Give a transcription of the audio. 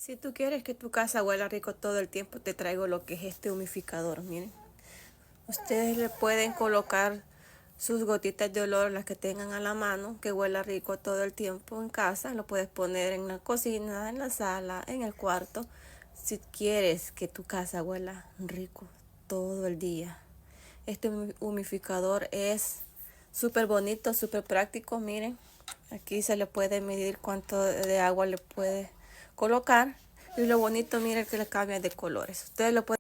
Si tú quieres que tu casa huela rico todo el tiempo, te traigo lo que es este humificador. Miren, ustedes le pueden colocar sus gotitas de olor, las que tengan a la mano, que huela rico todo el tiempo en casa. Lo puedes poner en la cocina, en la sala, en el cuarto. Si quieres que tu casa huela rico todo el día. Este humificador es súper bonito, súper práctico. Miren, aquí se le puede medir cuánto de agua le puede colocar. Y lo bonito, miren que le cambia de colores. Ustedes lo pueden